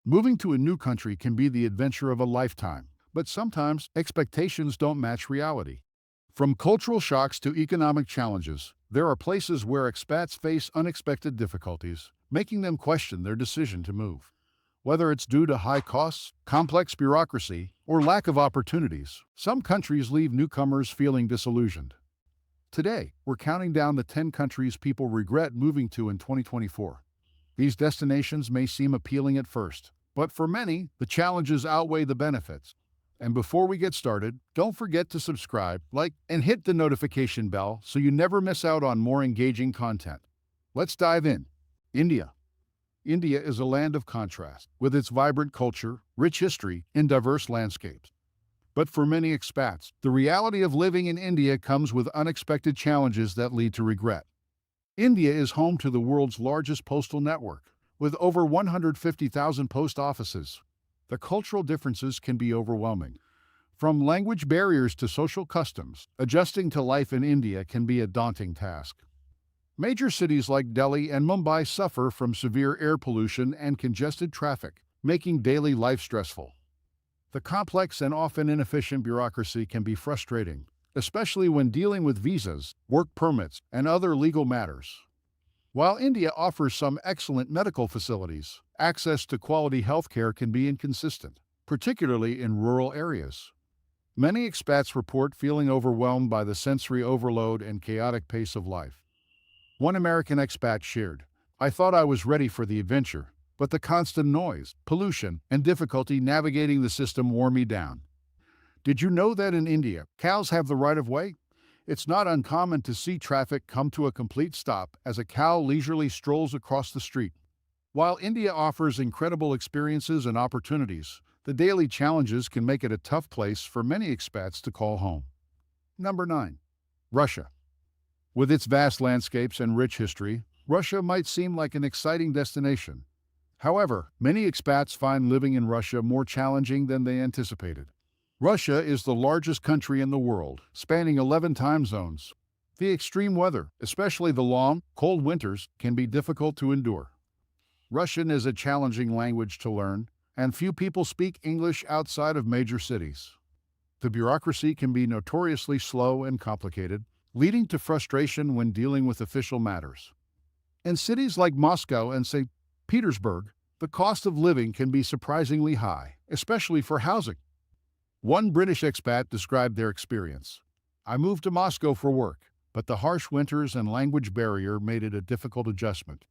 Moving to a new country can be the adventure of a lifetime, but sometimes expectations don't match reality. From cultural shocks to economic challenges, there are places where expats face unexpected difficulties, making them question their decision to move. Whether it's due to high costs, complex bureaucracy, or lack of opportunities, some countries leave newcomers feeling disillusioned. Today, we're counting down the 10 countries people regret moving to in 2024. These destinations may seem appealing at first, but for many, the challenges outweigh the benefits. And before we get started, don't forget to subscribe, like, and hit the notification bell so you never miss out on more engaging content. Let's dive in. India. India is a land of contrast, with its vibrant culture, rich history, and diverse landscapes. But for many expats, the reality of living in India comes with unexpected challenges that lead to regret. India is home to the world's largest postal network, with over 150,000 post offices. The cultural differences can be overwhelming. From language barriers to social customs, adjusting to life in India can be a daunting task. Major cities like Delhi and Mumbai suffer from severe air pollution and congested traffic, making daily life stressful. The complex and often inefficient bureaucracy can be frustrating, especially when dealing with visas, work permits, and other legal matters. While India offers some excellent medical facilities, access to quality healthcare can be inconsistent, particularly in rural areas. Many expats report feeling overwhelmed by the sensory overload and chaotic pace of life. One American expat shared, "I thought I was ready for the adventure, but the constant noise, pollution, and difficulty navigating the system wore me down." Did you know that in India, cows have the right of way? It's not uncommon to see traffic come to a complete stop as a cow leisurely strolls across the street. While India offers incredible experiences and opportunities, the daily challenges can make it a tough place for many expats to call home. Number 9. Russia. With its vast landscapes and rich history, Russia might seem like an exciting destination. However, many expats find living in Russia more challenging than they anticipated. Russia is the largest country in the world, spanning 11 time zones. The extreme weather, especially the long, cold winters, can be difficult to endure. Russian is a challenging language to learn, and few people speak English outside of major cities. The bureaucracy can be notoriously slow and complicated, leading to frustration when dealing with official matters. In cities like Moscow and St. Petersburg, the cost of living can be surprisingly high, especially for housing. One British expat described their experience. "I moved to Moscow for work, but the harsh winters and language barrier made it a difficult adjustment.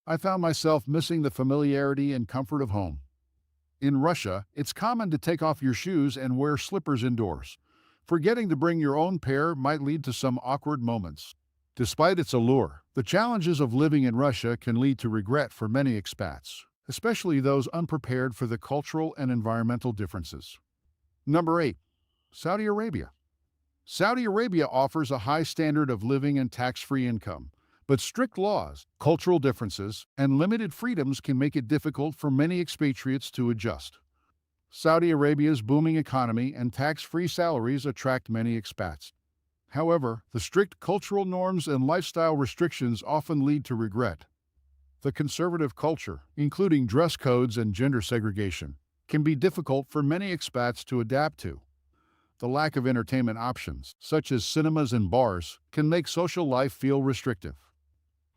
I found myself missing the familiarity and comfort of home." In Russia, it's common to take off your shoes and wear slippers indoors. Forgetting to bring your own pair might lead to some awkward moments. Despite its allure, the challenges of living in Russia can lead to regret for many expats, especially those unprepared for the cultural and environmental differences. Number 8. Saudi Arabia. Saudi Arabia offers a high standard of living and tax-free income, but strict laws, cultural differences, and limited freedoms can make it difficult for many expatriates to adjust. Saudi Arabia's booming economy and tax-free salaries attract many expats. However, the strict cultural norms and lifestyle restrictions often lead to regret. The conservative culture, including dress codes and gender segregation, can be difficult for many expats to adapt to. The lack of entertainment options, such as cinemas and bars, can make social life feel restrictive.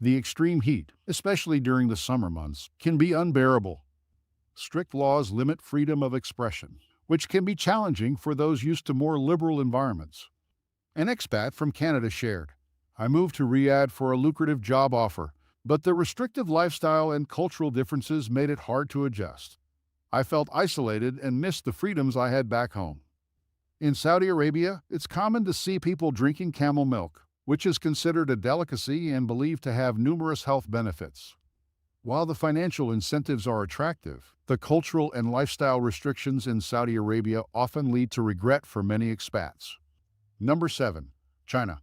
The extreme heat, especially during the summer months, can be unbearable. Strict laws limit freedom of expression, which can be challenging for those used to more liberal environments. An expat from Canada shared, "I moved to Riyadh for a lucrative job offer, but the restrictive lifestyle and cultural differences made it hard to adjust. I felt isolated and missed the freedoms I had back home." In Saudi Arabia, it's common to see people drinking camel milk, which is considered a delicacy and believed to have numerous health benefits. While the financial incentives are attractive, the cultural and lifestyle restrictions in Saudi Arabia often lead to regret for many expats. Number 7. China.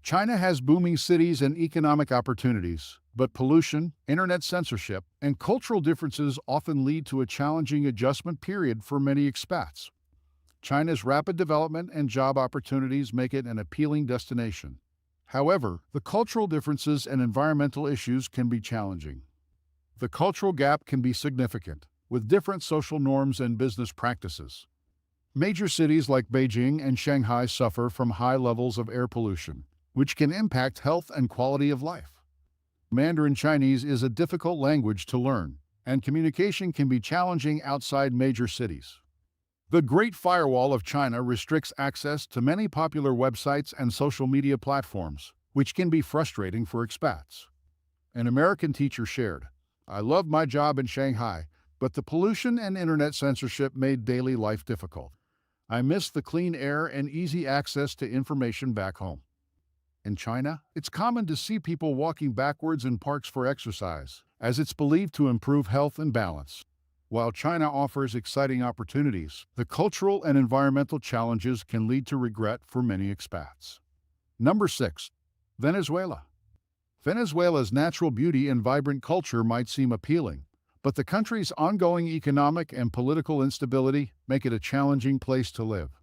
China has booming cities and economic opportunities, but pollution, internet censorship, and cultural differences often lead to a challenging adjustment period for many expats. China's rapid development and job opportunities make it an appealing destination. However, the cultural differences and environmental issues can be challenging. The cultural gap can be significant, with different social norms and business practices. Major cities like Beijing and Shanghai suffer from high levels of air pollution, which can impact health and quality of life. Mandarin Chinese is a difficult language to learn, and communication can be challenging outside major cities. The Great Firewall of China restricts access to many popular websites and social media platforms, which can be frustrating for expats. An American teacher shared, "I loved my job in Shanghai, but the pollution and internet censorship made daily life difficult. I missed the clean air and easy access to information back home." In China, it's common to see people walking backwards in parks for exercise, as it's believed to improve health and balance. While China offers exciting opportunities, the cultural and environmental challenges can lead to regret for many expats. Number 6. Venezuela. Venezuela's natural beauty and vibrant culture might seem appealing, but the country's ongoing economic and political instability make it a challenging place to live.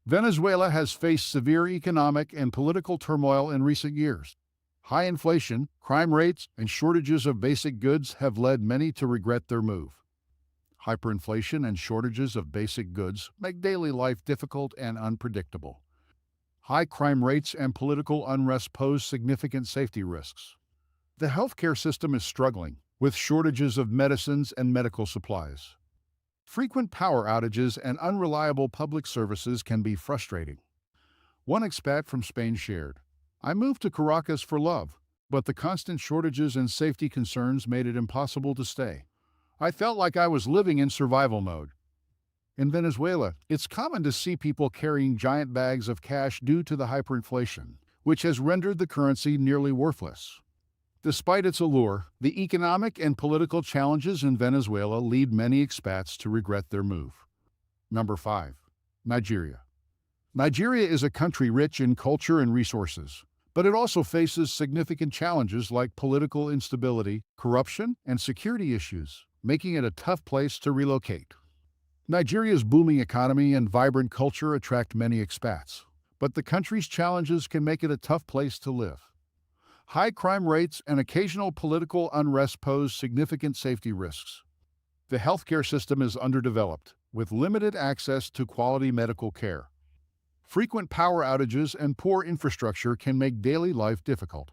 Venezuela has faced severe economic and political turmoil in recent years. High inflation, crime rates, and shortages of basic goods have led many to regret their move. Hyperinflation and shortages of basic goods make daily life difficult and unpredictable. High crime rates and political unrest pose significant safety risks. The healthcare system is struggling, with shortages of medicines and medical supplies. Frequent power outages and unreliable public services can be frustrating. One expat from Spain shared, "I moved to Caracas for love, but the constant shortages and safety concerns made it impossible to stay. I felt like I was living in survival mode." In Venezuela, it's common to see people carrying giant bags of cash due to the hyperinflation, which has rendered the currency nearly worthless. Despite its allure, the economic and political challenges in Venezuela lead many expats to regret their move. Number 5. Nigeria. Nigeria is a country rich in culture and resources, but it also faces significant challenges like political instability, corruption, and security issues, making it a tough place to relocate. Nigeria's booming economy and vibrant culture attract many expats, but the country's challenges can make it a tough place to live. High crime rates and occasional political unrest pose significant safety risks. The healthcare system is underdeveloped, with limited access to quality medical care. Frequent power outages and poor infrastructure can make daily life difficult.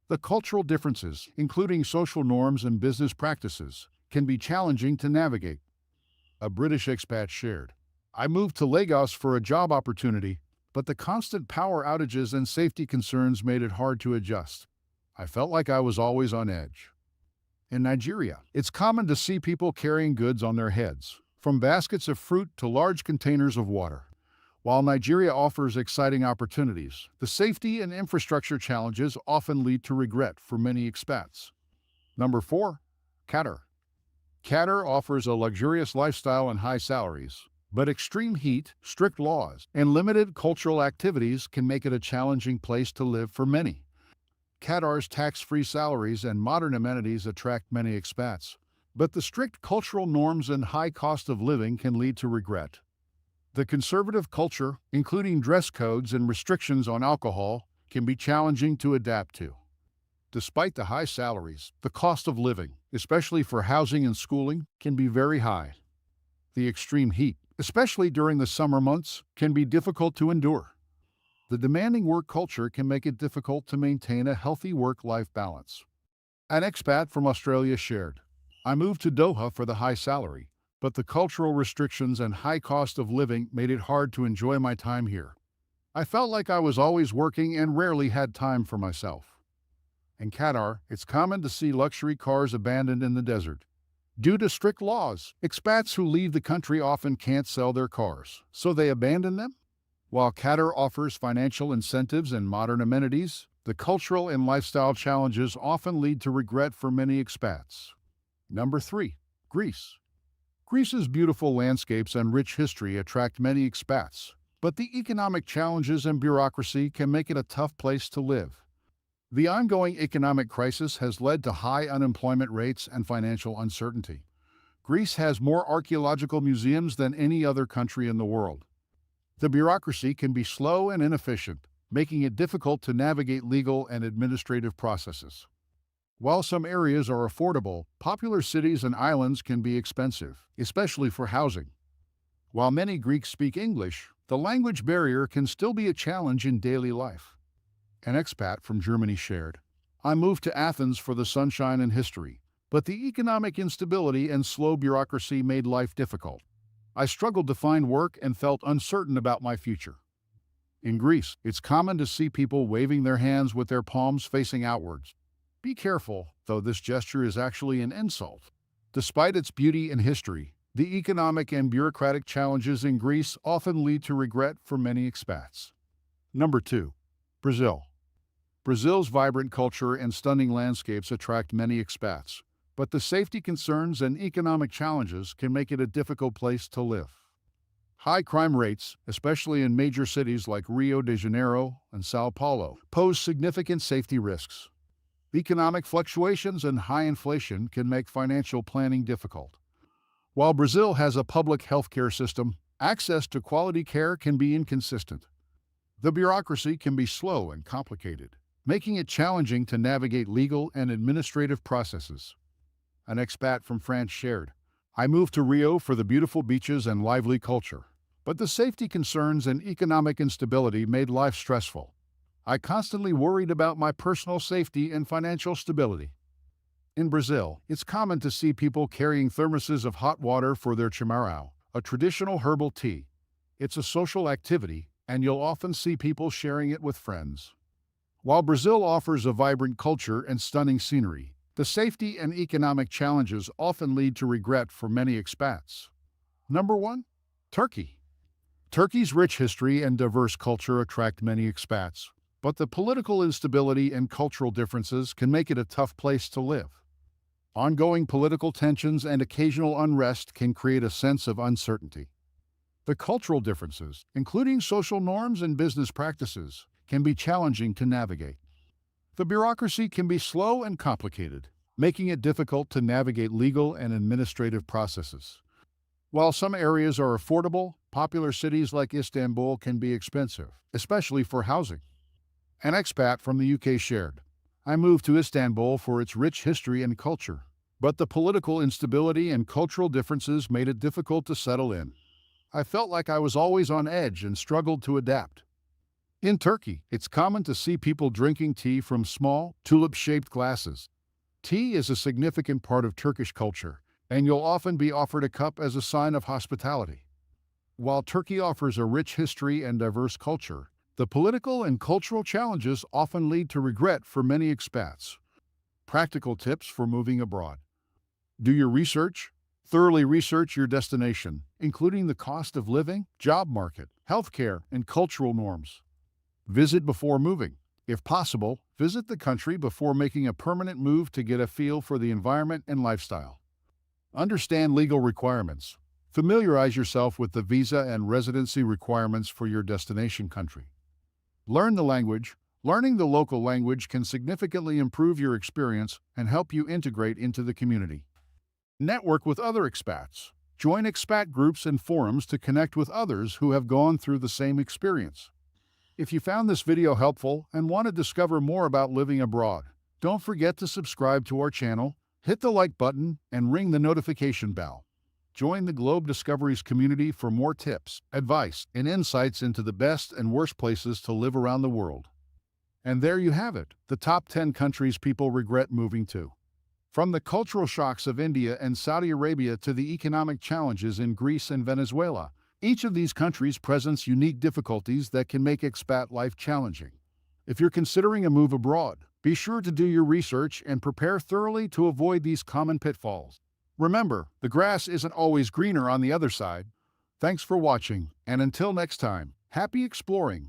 The cultural differences, including social norms and business practices, can be challenging to navigate. A British expat shared, "I moved to Lagos for a job opportunity, but the constant power outages and safety concerns made it hard to adjust. I felt like I was always on edge." In Nigeria, it's common to see people carrying goods on their heads, from baskets of fruit to large containers of water. While Nigeria offers exciting opportunities, the safety and infrastructure challenges often lead to regret for many expats. Number 4. Qatar. Qatar offers a luxurious lifestyle and high salaries, but extreme heat, strict laws, and limited cultural activities can make it a challenging place to live for many. Qatar's tax-free salaries and modern amenities attract many expats, but the strict cultural norms and high cost of living can lead to regret. The conservative culture, including dress codes and restrictions on alcohol, can be challenging to adapt to. Despite the high salaries, the cost of living, especially for housing and schooling, can be very high. The extreme heat, especially during the summer months, can be difficult to endure. The demanding work culture can make it difficult to maintain a healthy work-life balance. An expat from Australia shared, "I moved to Doha for the high salary, but the cultural restrictions and high cost of living made it hard to enjoy my time here. I felt like I was always working and rarely had time for myself." In Qatar, it's common to see luxury cars abandoned in the desert. Due to strict laws, expats who leave the country often can't sell their cars, so they abandon them. While Qatar offers financial incentives and modern amenities, the cultural and lifestyle challenges often lead to regret for many expats. Number 3. Greece. Greece's beautiful landscapes and rich history attract many expats, but the economic challenges and bureaucracy can make it a tough place to live. The ongoing economic crisis has led to high unemployment rates and financial uncertainty. Greece has more archaeological museums than any other country in the world. The bureaucracy can be slow and inefficient, making it difficult to navigate legal and administrative processes. While some areas are affordable, popular cities and islands can be expensive, especially for housing. While many Greeks speak English, the language barrier can still be a challenge in daily life. An expat from Germany shared, "I moved to Athens for the sunshine and history, but the economic instability and slow bureaucracy made life difficult. I struggled to find work and felt uncertain about my future." In Greece, it's common to see people waving their hands with their palms facing outwards. Be careful, though this gesture is actually an insult. Despite its beauty and history, the economic and bureaucratic challenges in Greece often lead to regret for many expats. Number 2. Brazil. Brazil's vibrant culture and stunning landscapes attract many expats, but the safety concerns and economic challenges can make it a difficult place to live. High crime rates, especially in major cities like Rio de Janeiro and Sao Paulo, pose significant safety risks. Economic fluctuations and high inflation can make financial planning difficult. While Brazil has a public healthcare system, access to quality care can be inconsistent. The bureaucracy can be slow and complicated, making it challenging to navigate legal and administrative processes. An expat from France shared, "I moved to Rio for the beautiful beaches and lively culture, but the safety concerns and economic instability made life stressful. I constantly worried about my personal safety and financial stability." In Brazil, it's common to see people carrying thermoses of hot water for their chimarrão, a traditional herbal tea. It's a social activity, and you'll often see people sharing it with friends. While Brazil offers a vibrant culture and stunning scenery, the safety and economic challenges often lead to regret for many expats. Number 1. Turkey. Turkey's rich history and diverse culture attract many expats, but the political instability and cultural differences can make it a tough place to live. Ongoing political tensions and occasional unrest can create a sense of uncertainty. The cultural differences, including social norms and business practices, can be challenging to navigate. The bureaucracy can be slow and complicated, making it difficult to navigate legal and administrative processes. While some areas are affordable, popular cities like Istanbul can be expensive, especially for housing. An expat from the UK shared, "I moved to Istanbul for its rich history and culture, but the political instability and cultural differences made it difficult to settle in. I felt like I was always on edge and struggled to adapt." In Turkey, it's common to see people drinking tea from small, tulip-shaped glasses. Tea is a significant part of Turkish culture, and you'll often be offered a cup as a sign of hospitality. While Turkey offers a rich history and diverse culture, the political and cultural challenges often lead to regret for many expats. Practical tips for moving abroad. Do your research. Thoroughly research your destination, including the cost of living, job market, healthcare, and cultural norms. Visit before moving. If possible, visit the country before making a permanent move to get a feel for the environment and lifestyle. Understand legal requirements. Familiarize yourself with the visa and residency requirements for your destination country. Learn the language. Learning the local language can significantly improve your experience and help you integrate into the community. Network with other expats. Join expat groups and forums to connect with others who have gone through the same experience. If you found this video helpful and want to discover more about living abroad, don't forget to subscribe to our channel, hit the like button, and ring the notification bell. Join the Globe Discoveries community for more tips, advice, and insights into the best and worst places to live around the world. And there you have it, the top 10 countries people regret moving to. From the cultural shocks of India and Saudi Arabia to the economic challenges in Greece and Venezuela, each of these countries presents unique difficulties that can make expat life challenging. If you're considering a move abroad, be sure to do your research and prepare thoroughly to avoid these common pitfalls. Remember, the grass isn't always greener on the other side. Thanks for watching, and until next time, happy exploring!